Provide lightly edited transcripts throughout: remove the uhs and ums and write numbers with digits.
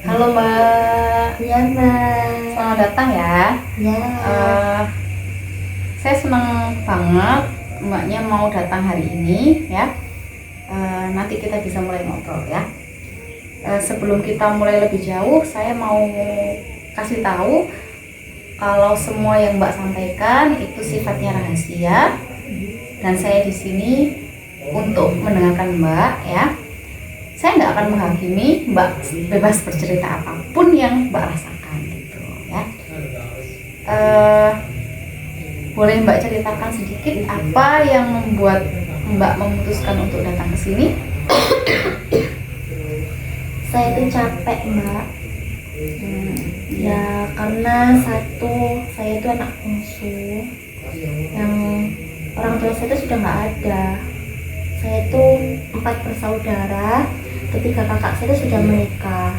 Halo Mbak, Ya Mbak. selamat datang ya. Ya. Eh, saya senang banget Mbaknya mau datang hari ini ya. Nanti kita bisa mulai ngobrol ya. Sebelum kita mulai lebih jauh, saya mau kasih tahu kalau semua yang Mbak sampaikan itu sifatnya rahasia dan saya di sini untuk mendengarkan Mbak ya. Saya nggak akan menghakimi, Mbak bebas bercerita apapun yang Mbak rasakan gitu ya. Boleh Mbak ceritakan sedikit apa yang membuat Mbak memutuskan untuk datang ke sini? Saya itu capek Mbak. Ya karena satu, saya itu anak bungsu yang orang tua saya itu sudah nggak ada. Saya itu 4 bersaudara, ketika kakak saya itu sudah menikah.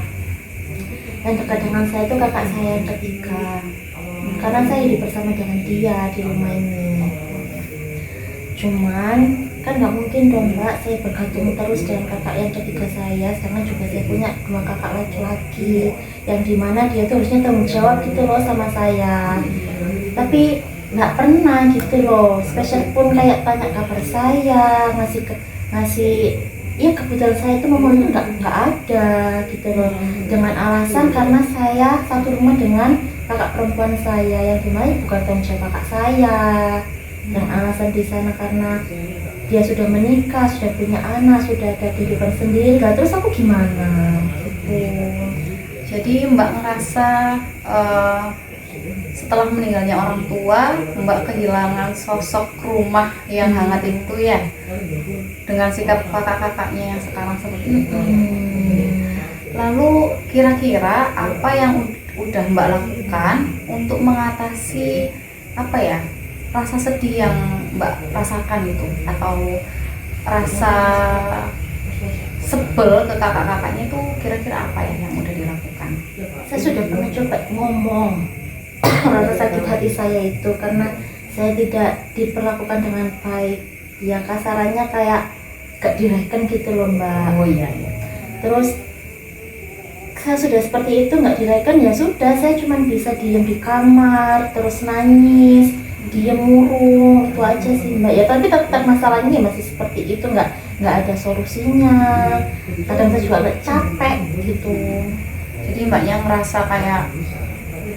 Dan dekat dengan saya itu kakak saya yang ketiga. Karena saya hidup bersama dengan dia di rumah ini. Cuman kan nggak mungkin dong Mbak, saya bergantung terus dengan kakak yang ketiga saya, karena juga saya punya 2 kakak laki-laki yang dimana dia tuh harusnya tanggung jawab gitu loh sama saya. Tapi nggak pernah gitu loh, spesial pun kayak tanya kabar saya, ngasih ya kebetulan saya itu momennya nggak ada gitu loh, dengan alasan karena saya satu rumah dengan kakak perempuan saya yang dimana bukan tanggung jawab kakak saya. Dan alasan di sana karena dia sudah menikah, sudah punya anak, sudah ada kehidupan sendiri. Lah terus aku gimana? Gitu. Jadi Mbak ngerasa setelah meninggalnya orang tua, Mbak kehilangan sosok rumah yang hangat itu ya, dengan sikap kakak-kakaknya yang sekarang seperti itu. Lalu kira-kira apa yang udah Mbak lakukan untuk mengatasi apa ya, rasa sedih yang Mbak rasakan itu, atau rasa sebel ke kakak-kakaknya itu, kira-kira apa ya yang udah dilakukan? Saya sudah pernah coba ngomong rasa sakit hati saya itu karena saya tidak diperlakukan dengan baik. Ya kasarannya kayak gak direken gitu loh Mbak. Oh iya iya. Terus saya sudah seperti itu, nggak direken, ya sudah, saya cuma bisa diem di kamar terus nangis, diem murung, itu aja sih Mbak. Ya tapi tetap masalahnya masih seperti itu, nggak ada solusinya. Kadang saya juga agak capek gitu. Jadi Mbaknya ngerasa kayak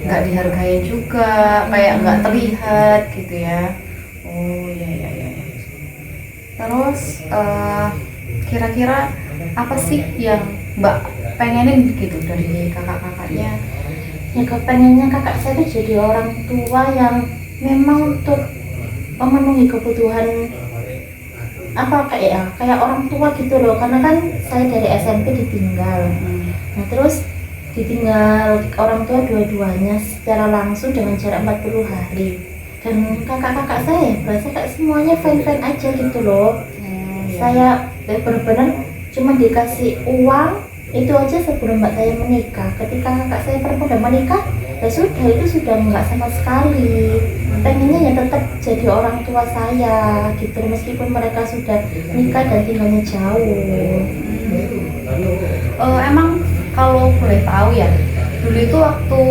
nggak dihargai juga, kayak nggak terlihat gitu ya. Oh iya iya iya. Terus kira-kira apa sih yang Mbak pengenin gitu dari kakak-kakaknya? Ya kepengennya kakak saya itu jadi orang tua yang memang untuk memenuhi kebutuhan apa kayak orang tua gitu loh, karena kan saya dari SMP ditinggal. Nah terus ditinggal orang tua dua-duanya secara langsung dengan jarak 40 hari, dan kakak-kakak saya berasa kayak semuanya fine-fine aja gitu loh. Saya benar-benar cuma dikasih uang itu aja sebelum mbak saya menikah. Ketika kakak saya perempuan udah menikah, ya sudah, itu sudah nggak sama sekali. Pengennya ya tetap jadi orang tua saya gitu, meskipun mereka sudah nikah dan tinggalnya jauh. Emang kalau boleh tahu ya, dulu itu waktu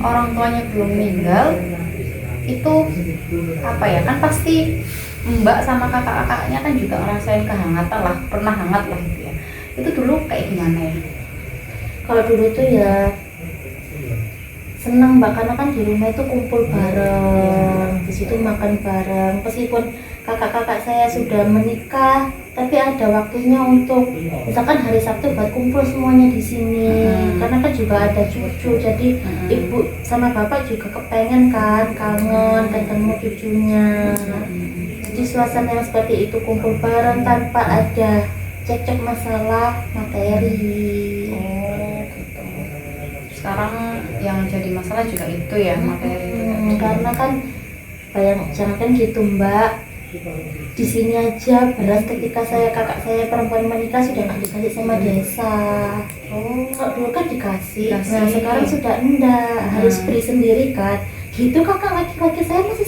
orang tuanya belum meninggal itu apa ya, kan pasti Mbak sama kakak-kakaknya kan juga ngerasain kehangatan lah, pernah hangat lah gitu ya. Itu dulu kayak gimana ya? Kalau dulu tuh ya seneng Mbak, karena kan di rumah itu kumpul bareng, di situ makan bareng. Meskipun kakak-kakak saya sudah menikah, tapi ada waktunya untuk misalkan hari Sabtu buat kumpul semuanya di sini. Karena kan juga ada cucu, jadi ibu sama bapak juga kepengen kan, kangen ketemu cucunya. Jadi suasana yang seperti itu, kumpul bareng tanpa ada cekcok masalah materi. Oh gitu. Sekarang yang jadi masalah juga itu ya, materi itu. Karena kan jangan kan gitu Mbak, di sini aja beras ketika kakak saya perempuan menikah sudah nggak dikasih sama desa. Kalau dulu kan dikasih. Nah sekarang sudah enggak, harus beli sendiri kan. Gitu kakak laki-laki saya masih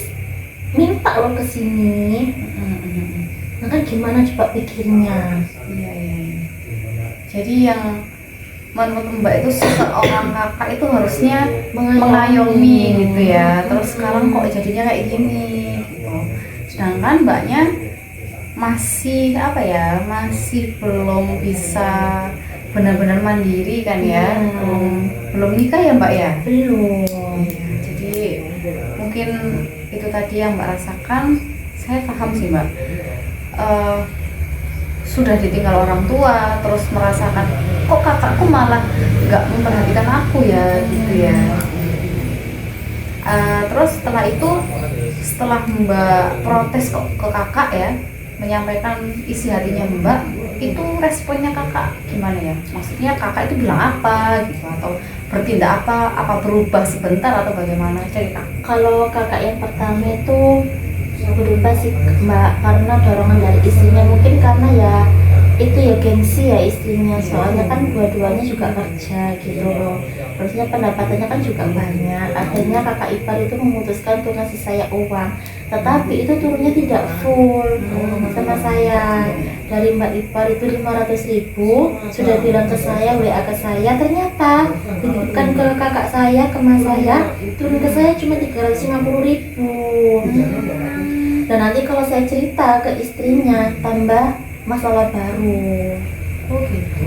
minta loh ke sini. Nah kan gimana coba pikirnya? Iya iya. Jadi yang menurut Mbak itu seorang kakak itu harusnya Mengayomi. mengayomi gitu ya, terus sekarang kok jadinya kayak gini gitu. Sedangkan Mbaknya masih apa ya, masih belum bisa benar-benar mandiri kan ya, belum nikah ya Mbak ya. Belum. Iya, jadi mungkin itu tadi yang Mbak rasakan. Saya paham sih Mbak. Eh, sudah ditinggal orang tua, terus merasakan kok kakakku malah nggak memperhatikan aku ya gitu ya. Terus setelah itu, setelah Mbak protes kok ke kakak ya, menyampaikan isi hatinya Mbak, itu responnya kakak gimana ya? Maksudnya kakak itu bilang apa gitu, atau bertindak apa berubah sebentar atau bagaimana, cerita? Kalau kakak yang pertama itu berubah sih Mbak, karena dorongan dari istrinya, mungkin karena ya itu ya gengsi ya istrinya, soalnya kan dua-duanya juga kerja gitu loh, terusnya pendapatannya kan juga banyak. Akhirnya kakak ipar itu memutuskan untuk ngasih saya uang, tetapi itu turunnya tidak full sama saya. Dari Mbak ipar itu 500.000, sudah bilang ke saya, WA ke saya, ternyata bukan ke kakak saya, ke mas saya, turun ke saya cuma 350.000. Dan nanti kalau saya cerita ke istrinya, tambah masalah baru. Oh gitu.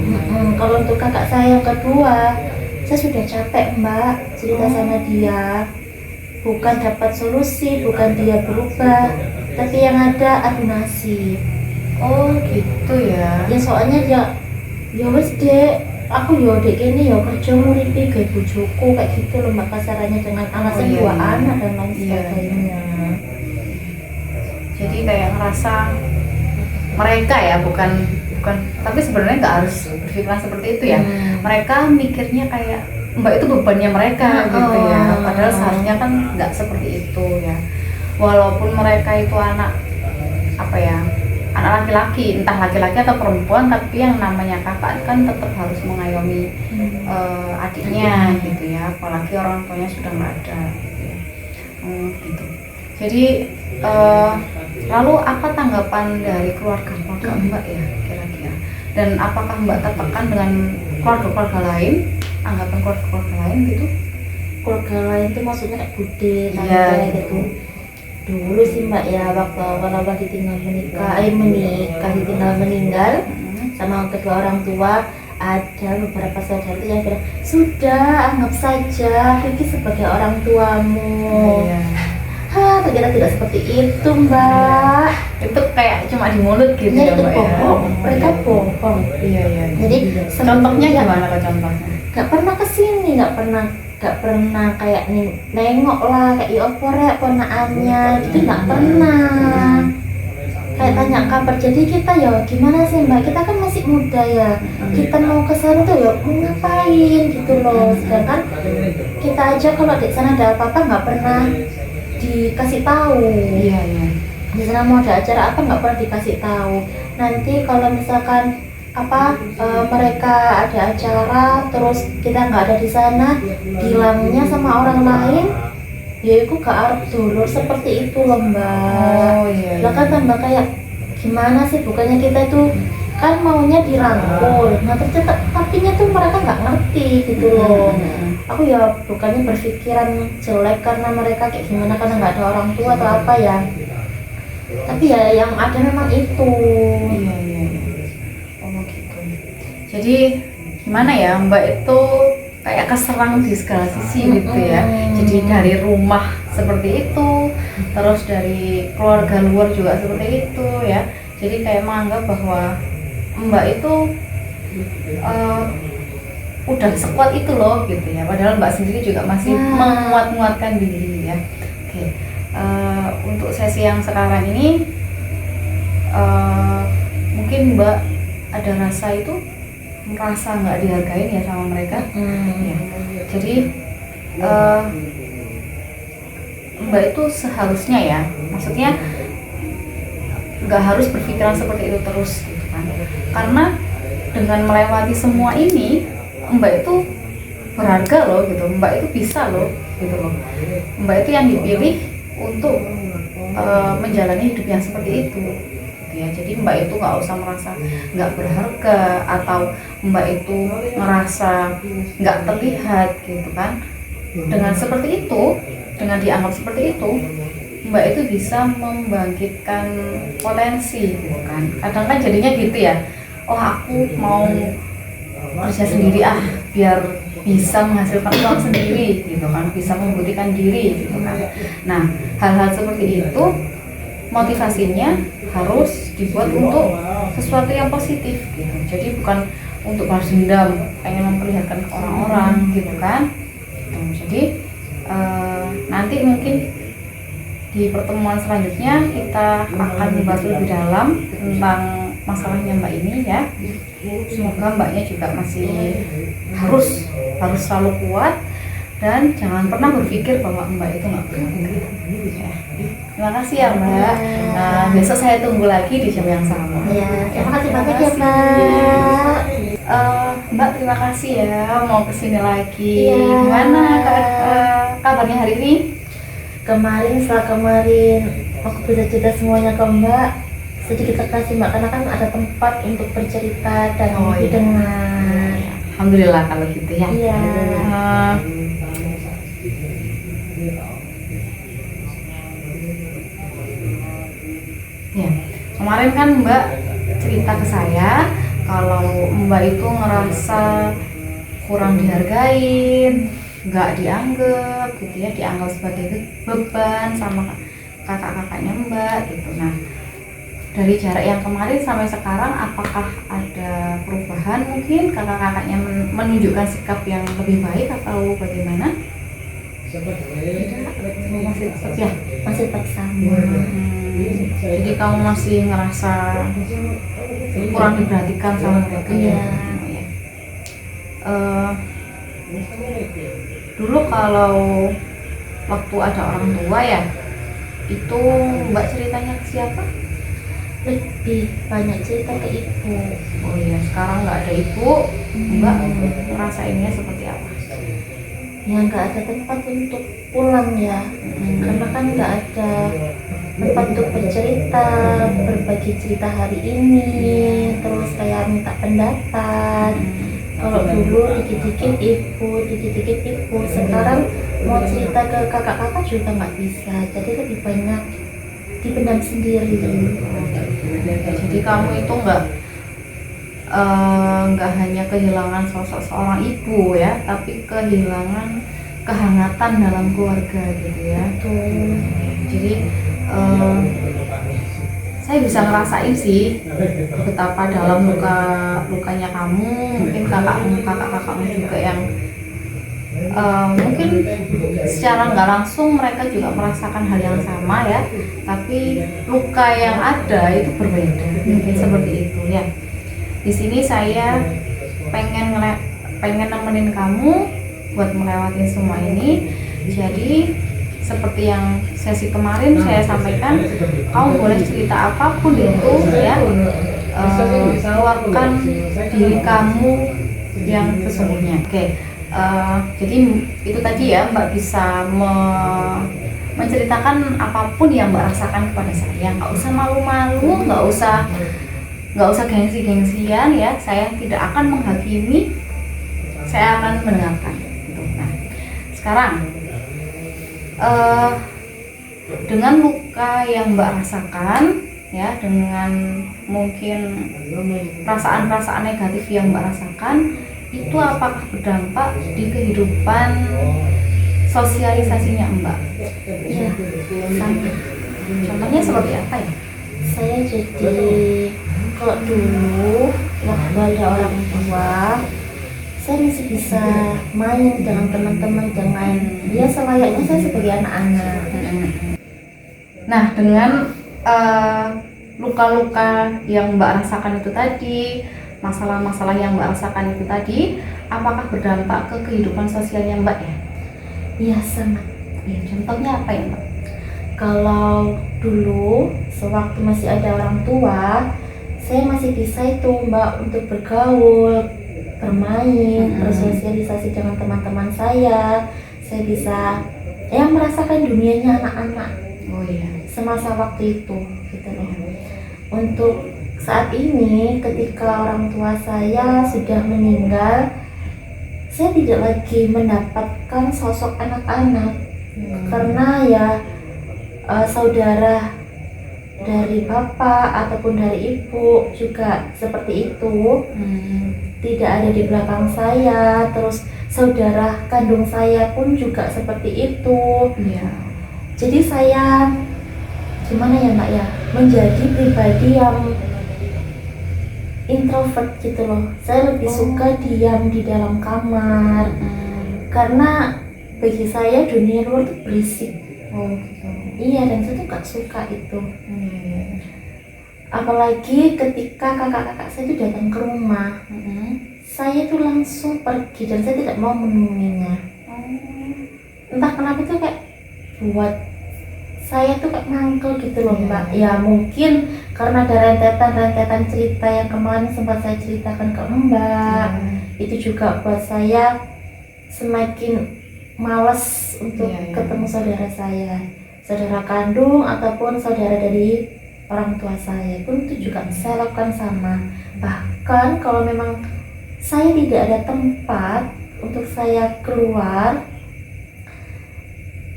Kalau untuk kakak saya yang kedua, saya sudah capek Mbak cerita sama dia. Bukan dapat solusi, bukan dia berubah, tapi yang ada adu nasib. Oh gitu ya. Ya soalnya ya wes dek, aku yo dek ini yo kerja nguripi gawe bojoku kayak gitu loh Mbak, kasarannya, dengan alasan iya, dua iya. anak dan lain Iya, sebagainya. Jadi kayak ngerasa mereka ya, bukan tapi sebenarnya nggak harus berpikiran seperti itu ya. Mereka mikirnya kayak Mbak itu bebannya mereka gitu ya, padahal seharusnya kan nggak seperti itu ya. Walaupun mereka itu anak apa ya, anak laki-laki, entah laki-laki atau perempuan, tapi yang namanya kakak kan tetap harus mengayomi adiknya gitu ya, apalagi orang tuanya sudah nggak ada gitu ya. Gitu. Jadi lalu apa tanggapan dari keluarga Mbak ya kira-kira, dan apakah Mbak tertekan dengan keluarga lain, anggapan keluarga lain gitu? Keluarga lain itu maksudnya kayak bude, tante Iya, gitu. Dulu sih Mbak ya, waktu awal-awal ditinggal ditinggal meninggal sama kedua orang tua, ada beberapa saudara yang bilang, sudah anggap saja Vicky sebagai orang tuamu. Iya. Ternyata tidak seperti itu Mbak. Itu kayak cuma di mulut gitu Ya ya itu Mbak ya. bohong, mereka bohong. Iya, iya. Jadi Contohnya semenjak gimana kok contohnya? gak pernah kesini, gak pernah kayak nengok lah kayak oporek ponaannya gitu, gak pernah kayak tanya kabar. Jadi kita ya gimana sih Mbak, kita kan masih muda ya, kita mau ke sana tuh ya mau ngapain gitu loh. Sedangkan kita aja kalau di sana ada apa-apa nggak pernah dikasih tahu. Iya, iya. Di sana mau ada acara apa nggak pernah dikasih tahu. Nanti kalau misalkan mereka ada acara terus kita nggak ada di sana, bilangnya sama orang lain, ya itu gak arep dulur, seperti itu loh Mbak. Oh iya, Lah kan tambah kayak gimana sih, bukannya kita itu kan maunya dirangkul, nah ternyata tapinya tuh mereka nggak ngerti gitu loh. Aku ya bukannya berpikiran jelek karena mereka kayak gimana, karena nggak ada orang tua atau apa ya, tapi ya yang ada memang itu. Iya, iya, iya. Oh gitu. Jadi gimana ya, Mbak itu kayak keserang di segala sisi gitu ya. Jadi dari rumah seperti itu, terus dari keluarga luar juga seperti itu ya. Jadi kayak menganggap bahwa Mbak itu udah sekuat itu loh gitu ya. Padahal Mbak sendiri juga masih menguat-nguatkan diri ya. Oke. Untuk sesi yang sekarang ini mungkin Mbak ada rasa itu, merasa nggak dihargain ya sama mereka. Ya. Jadi Mbak itu seharusnya ya, maksudnya nggak harus berpikiran seperti itu terus gitu kan, karena dengan melewati semua ini Mbak itu berharga loh gitu, Mbak itu bisa loh gitu loh, Mbak itu yang dipilih untuk menjalani hidup yang seperti itu gitu ya. Jadi Mbak itu nggak usah merasa nggak berharga atau Mbak itu merasa nggak terlihat gitu kan. Dengan seperti itu, dengan dianggap seperti itu, Mbak itu bisa membangkitkan potensi gitu kan. Kadang kan jadinya gitu ya, oh aku mau kerja sendiri biar bisa menghasilkan uang sendiri gitu kan, bisa membuktikan diri gitu kan. Nah, hal-hal seperti itu motivasinya harus dibuat untuk sesuatu yang positif gitu. Jadi bukan untuk balas dendam, pengen memperlihatkan ke orang-orang gitu kan. Jadi nanti mungkin di pertemuan selanjutnya kita akan membahas lebih dalam tentang masalahnya Mbak ini ya. Semoga Mbaknya juga masih harus selalu kuat dan jangan pernah berpikir bahwa Mbak itu nggak berharga ya. Terima kasih ya Mbak. Nah, besok saya tunggu lagi di jam yang sama. Ya, terima kasih banyak ya Mbak. Mbak terima kasih ya mau kesini lagi. Iya. Gimana kabarnya hari ini? Setelah kemarin aku bisa cerita semuanya ke Mbak, sedikit terkasih Mbak, karena kan ada tempat untuk bercerita dan didengar. Alhamdulillah kalau gitu ya. Iya. Ya, kemarin kan Mbak cerita ke saya kalau Mbak itu ngerasa kurang dihargain, nggak dianggap gitu ya, dianggap sebagai beban sama kakak-kakaknya Mbak gitu. Nah, dari jarak yang kemarin sampai sekarang apakah ada perubahan, mungkin kakak-kakaknya menunjukkan sikap yang lebih baik atau bagaimana? Masih tetap ya? Masih tetap sama. Jadi kamu masih ngerasa kurang diperhatikan sama mereka? Iya. Dulu kalau waktu ada orang tua ya, itu Mbak ceritanya ke siapa? Lebih banyak cerita ke ibu. Oh iya, sekarang nggak ada ibu, Mbak ngerasainnya seperti apa? Ya nggak ada tempat untuk pulang ya, karena kan nggak ada tempat untuk bercerita, berbagi cerita hari ini, terus kayak minta pendapat. Kalau dulu dikit-dikit ibu, sekarang mau cerita ke kakak-kakak juga nggak bisa, jadi lebih banyak dipendam sendiri. Jadi kamu itu nggak hanya kehilangan sosok seorang ibu ya, tapi kehilangan kehangatan dalam keluarga gitu ya. Tuh. Jadi saya bisa ngerasain sih betapa dalam lukanya kamu, mungkin kakak-kakakmu juga yang mungkin secara nggak langsung mereka juga merasakan hal yang sama ya, tapi luka yang ada itu berbeda, mungkin seperti itu ya. Di sini saya pengen nemenin kamu buat melewati semua ini. Jadi seperti yang sesi kemarin saya sampaikan, kamu boleh cerita apapun itu ya, keluarkan diri kamu yang sesungguhnya. Oke. Jadi itu tadi ya, Mbak bisa menceritakan apapun yang Mbak rasakan kepada saya. Nggak usah malu-malu, nggak usah gengsi-gengsian ya. Saya tidak akan menghakimi, saya akan mendengarkan gitu. Nah, sekarang dengan luka yang Mbak rasakan ya, dengan mungkin perasaan-perasaan negatif yang Mbak rasakan, itu apakah berdampak di kehidupan sosialisasinya Mbak? Ya, sama. Contohnya seperti apa ya? Saya jadi, kalau dulu waktu ada orang tua, saya masih bisa main dengan teman-teman, dengan ya selayaknya saya sebagai anak-anak. Nah, dengan luka-luka yang Mbak rasakan itu tadi, masalah-masalah yang Mbak rasakan itu tadi, apakah berdampak ke kehidupan sosialnya Mbak ya? Iya, sangat. Ya, contohnya apa ya Mbak? Kalau dulu sewaktu masih ada orang tua, saya masih bisa itu Mbak untuk bergaul, bermain, bersosialisasi dengan teman-teman saya. Saya bisa merasakan dunianya anak-anak. Oh iya. Semasa waktu itu gitu loh. untuk saat ini ketika orang tua saya sudah meninggal, saya tidak lagi mendapatkan sosok anak-anak karena ya saudara dari bapak ataupun dari ibu juga seperti itu, tidak ada di belakang saya. Terus saudara kandung saya pun juga seperti itu. Jadi saya gimana ya Mbak ya, menjadi pribadi yang introvert gitu loh. Saya lebih suka diam di dalam kamar karena bagi saya dunia luar tuh berisik. Gitu. Iya, dan saya tuh gak suka itu. Apalagi ketika kakak-kakak saya itu datang ke rumah, saya tuh langsung pergi dan saya tidak mau menemuinya. Entah kenapa itu kayak buat saya tuh kayak mangkel gitu loh Mbak. Ya mungkin karena ada rentetan cerita yang kemarin sempat saya ceritakan ke Mbak. Itu juga buat saya semakin malas untuk ketemu saudara saya, saudara kandung ataupun saudara dari orang tua saya pun itu juga saya lakukan sama. Bahkan kalau memang saya tidak ada tempat untuk saya keluar,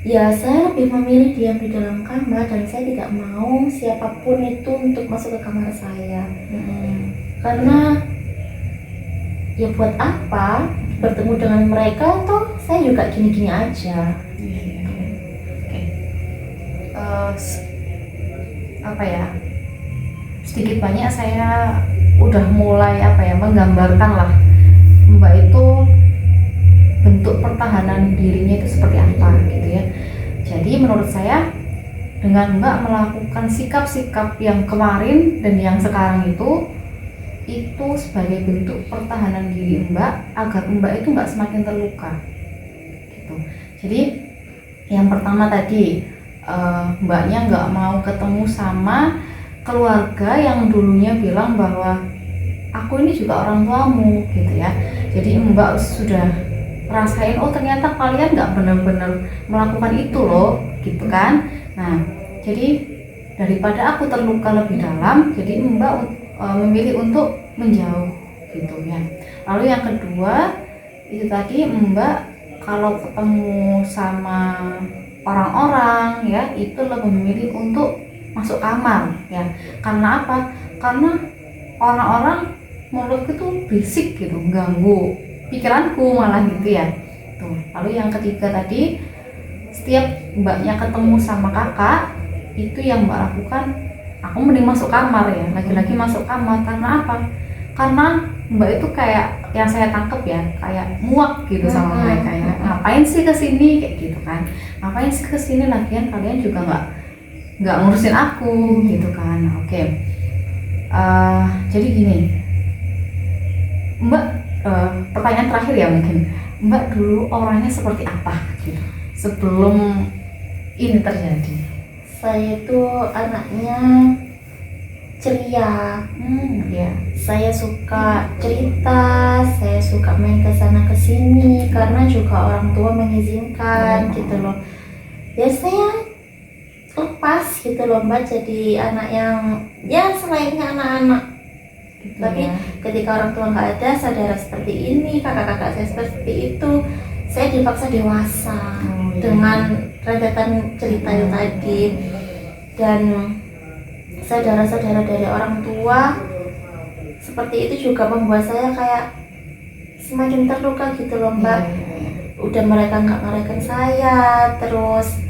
ya saya lebih memilih diam di dalam kamar dan saya tidak mau siapapun itu untuk masuk ke kamar saya. Karena ya buat apa bertemu dengan mereka, toh saya juga gini-gini aja. Apa ya, sedikit banyak saya udah mulai menggambarkan lah Mbak itu bentuk pertahanan dirinya itu seperti apa gitu ya. Jadi menurut saya dengan Mbak melakukan sikap-sikap yang kemarin dan yang sekarang itu sebagai bentuk pertahanan diri Mbak agar Mbak itu nggak semakin terluka gitu. Jadi yang pertama tadi Mbaknya nggak mau ketemu sama keluarga yang dulunya bilang bahwa aku ini juga orang tuamu gitu ya. Jadi Mbak sudah rasain, oh ternyata kalian nggak benar-benar melakukan itu loh gitu kan. Nah jadi daripada aku terluka lebih dalam, jadi Mbak memilih untuk menjauh gitu ya. Lalu yang kedua itu tadi, Mbak kalau ketemu sama orang-orang ya itu lebih memilih untuk masuk kamar ya. Karena apa? Karena orang-orang menurutku tuh berisik gitu, ganggu pikiranku malah gitu ya. Tuh. Lalu yang ketiga tadi, setiap Mbaknya ketemu sama kakak itu yang Mbak lakukan, aku mending masuk kamar ya, lagi-lagi masuk kamar. Karena apa? Karena Mbak itu kayak yang saya tangkep ya, kayak muak gitu sama mereka ya. Ngapain sih kesini kayak gitu kan? Ngapain sih kesini, lagian kalian juga nggak ngurusin aku gitu kan? Oke. Jadi gini, Mbak, pertanyaan terakhir ya mungkin, Mbak dulu orangnya seperti apa gitu sebelum ini terjadi? Saya itu anaknya ceria, Ya. saya suka cerita, saya suka main ke sana ke sini karena juga orang tua mengizinkan gitu loh. Ya saya lepas gitu loh Mbak, jadi anak yang ya selayaknya anak-anak gitu. Tapi ketika orang tua nggak ada, saudara seperti ini, kakak-kakak saya seperti itu, saya dipaksa dewasa dengan rentetan cerita itu tadi. Dan saudara-saudara dari orang tua seperti itu juga membuat saya kayak semakin terluka gitu loh Mbak. Udah mereka nggak ngereken saya, terus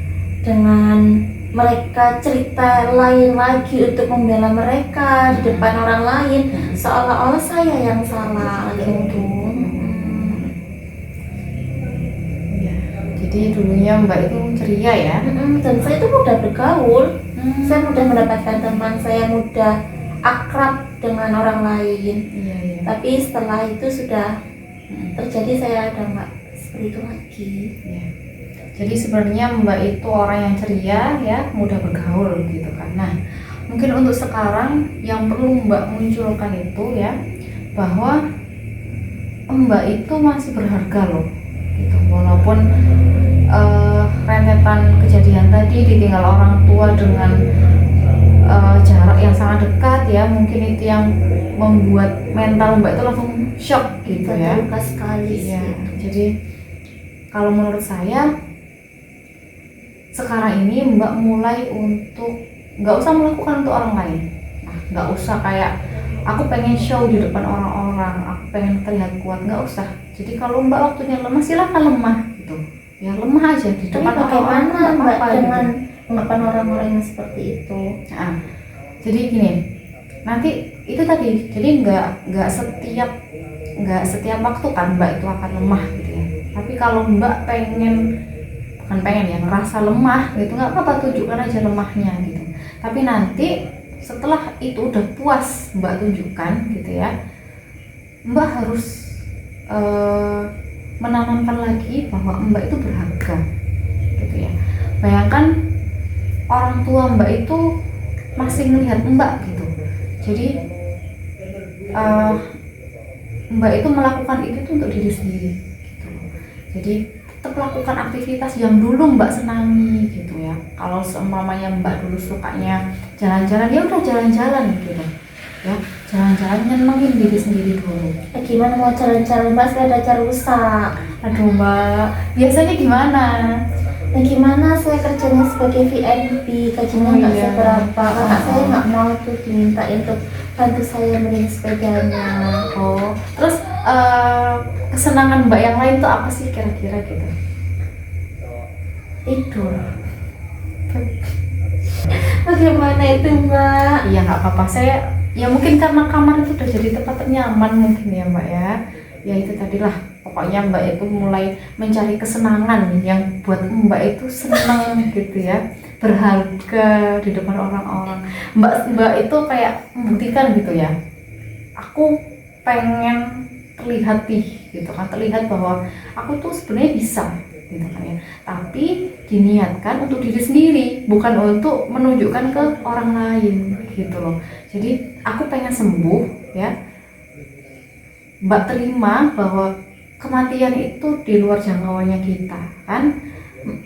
dengan mereka cerita lain lagi untuk membela mereka di depan orang lain, seolah-olah saya yang salah gitu. Jadi dulunya Mbak itu ceria ya? Dan saya itu mudah bergaul, saya mudah mendapatkan teman, saya mudah akrab dengan orang lain. Tapi setelah itu sudah terjadi, saya udah nggak seperti itu lagi. Jadi sebenarnya Mbak itu orang yang ceria ya, mudah bergaul gitu kan. Nah mungkin untuk sekarang yang perlu Mbak munculkan itu ya, bahwa Mbak itu masih berharga loh gitu. Walaupun rentetan kejadian tadi, ditinggal orang tua dengan jarak yang sangat dekat ya, mungkin itu yang membuat mental Mbak itu langsung shock gitu ya. Terluka sekali Iya, sih. jadi kalau menurut saya sekarang ini Mbak mulai untuk nggak usah melakukan untuk orang lain. Nah, nggak usah kayak aku pengen show di depan orang-orang, aku pengen terlihat kuat, nggak usah. Jadi kalau Mbak waktunya lemah, silakan lemah gitu. Ya lemah aja di Tapi depan orang-orang, bagaimana nggak Mbak apa-apa dengan gitu. anggapan orang-orang yang seperti itu? Nah, jadi gini, nanti itu tadi, jadi nggak setiap waktu kan Mbak itu akan lemah gitu ya. Tapi kalau Mbak bukan pengen ya, ngerasa lemah gitu, nggak apa-apa, tunjukkan aja lemahnya gitu. Tapi nanti setelah itu udah puas Mbak tunjukkan gitu ya, Mbak harus menanamkan lagi bahwa Mbak itu berharga gitu ya. Bayangkan orang tua Mbak itu masih melihat Mbak gitu. Jadi Mbak itu melakukan itu tuh untuk diri sendiri gitu. Jadi tetap lakukan aktivitas yang dulu Mbak senangi gitu ya. Kalau seumpamanya Mbak dulu sukanya jalan-jalan, ya udah jalan-jalan gitu ya, jalan-jalan nyenengin diri sendiri dulu. Gimana mau jalan-jalan Mbak, saya ada cara rusak. Aduh Mbak, biasanya gimana? Nah gimana, saya kerjanya sebagai VIP, gajinya nggak iya. seberapa. Kakak saya nggak mau tuh diminta untuk bantu saya beli sepedanya. Oh, terus kesenangan Mbak yang lain tuh apa sih kira-kira gitu? Tidur. Bagaimana itu Mbak? Iya nggak apa-apa, saya ya mungkin karena kamar itu udah jadi tempat nyaman mungkin ya Mbak ya. Ya itu tadilah, pokoknya Mbak itu mulai mencari kesenangan yang buat Mbak itu senang gitu ya, berharga di depan orang-orang. Mbak itu kayak membuktikan gitu ya, aku pengen terlihat gitu kan, terlihat bahwa aku tuh sebenarnya bisa gitu kan ya, tapi diniatkan untuk diri sendiri, bukan untuk menunjukkan ke orang lain gitu loh. Jadi aku pengen sembuh ya, Mbak terima bahwa kematian itu di luar jangkauannya kita kan,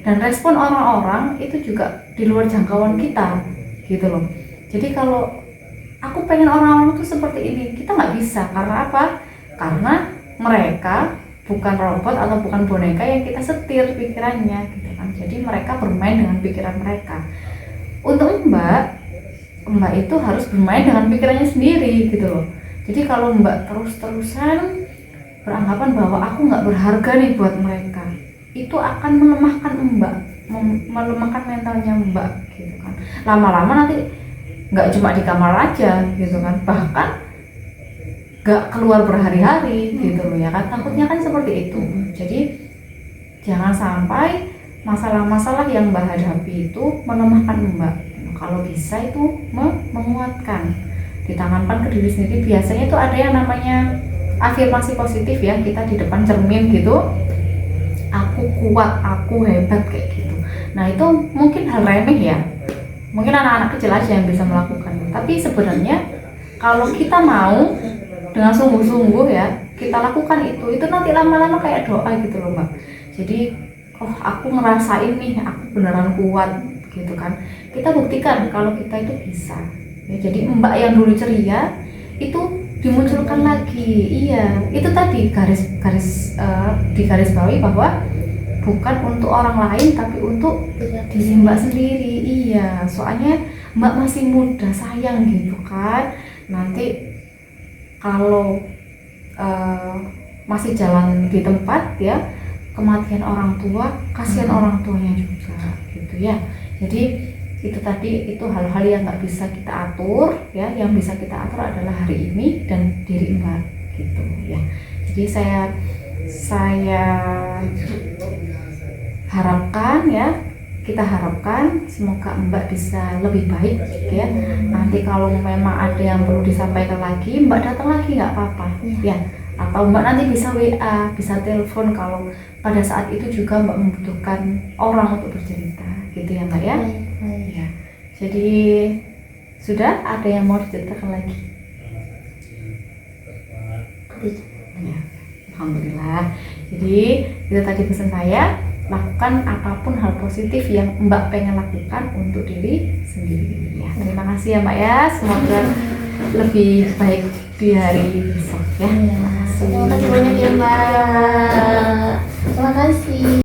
dan respon orang-orang itu juga di luar jangkauan kita gitu loh. Jadi kalau aku pengen orang-orang itu seperti ini, kita nggak bisa. Karena apa? Karena mereka bukan robot atau bukan boneka yang kita setir pikirannya gitu kan. Jadi mereka bermain dengan pikiran mereka. Untuk Mbak itu harus bermain dengan pikirannya sendiri gitu loh. Jadi kalau Mbak terus-terusan beranggapan bahwa aku nggak berharga nih buat mereka, itu akan melemahkan Mbak, melemahkan mentalnya Mbak gitu kan. Lama-lama nanti nggak cuma di kamar aja gitu kan, bahkan nggak keluar berhari-hari gitu loh ya kan, takutnya kan seperti itu. Jadi jangan sampai masalah-masalah yang Mbak hadapi itu melemahkan Mbak. Kalau bisa itu menguatkan, ditanamkan ke diri sendiri. Biasanya itu ada yang namanya afirmasi positif ya, kita di depan cermin gitu, aku kuat, aku hebat kayak gitu. Nah itu mungkin hal remeh ya, mungkin anak-anak kecil aja yang bisa melakukan. Tapi sebenarnya kalau kita mau dengan sungguh-sungguh ya, kita lakukan itu nanti lama-lama kayak doa gitu loh Mbak. Jadi oh aku ngerasain nih, aku beneran kuat gitu kan. Kita buktikan kalau kita itu bisa ya. Jadi Mbak yang dulu ceria itu dimunculkan lagi. Iya, itu tadi digarisbawahi bahwa bukan untuk orang lain tapi untuk diri Mbak sendiri. Iya, soalnya Mbak masih muda, sayang gitu kan. Nanti kalau masih jalan di tempat ya, kematian orang tua, kasihan orang tuanya juga gitu ya. Jadi itu tadi, itu hal-hal yang nggak bisa kita atur ya, yang bisa kita atur adalah hari ini dan diri Mbak gitu ya. Jadi saya harapkan ya, kita harapkan semoga Mbak bisa lebih baik ya. Nanti kalau memang ada yang perlu disampaikan lagi, Mbak datang lagi nggak apa-apa ya. Atau Mbak nanti bisa WA, bisa telepon kalau pada saat itu juga Mbak membutuhkan orang untuk bercerita gitu ya Mbak ya. Ya. Jadi sudah ada yang mau diceritakan lagi? Ya, alhamdulillah. Jadi itu tadi pesan saya lakukan apapun hal positif yang Mbak pengen lakukan untuk diri sendiri ya. Terima kasih ya Mbak ya, semoga lebih baik di hari besok ya. Terima kasih. Terima kasih banyak ya Mbak. Terima kasih.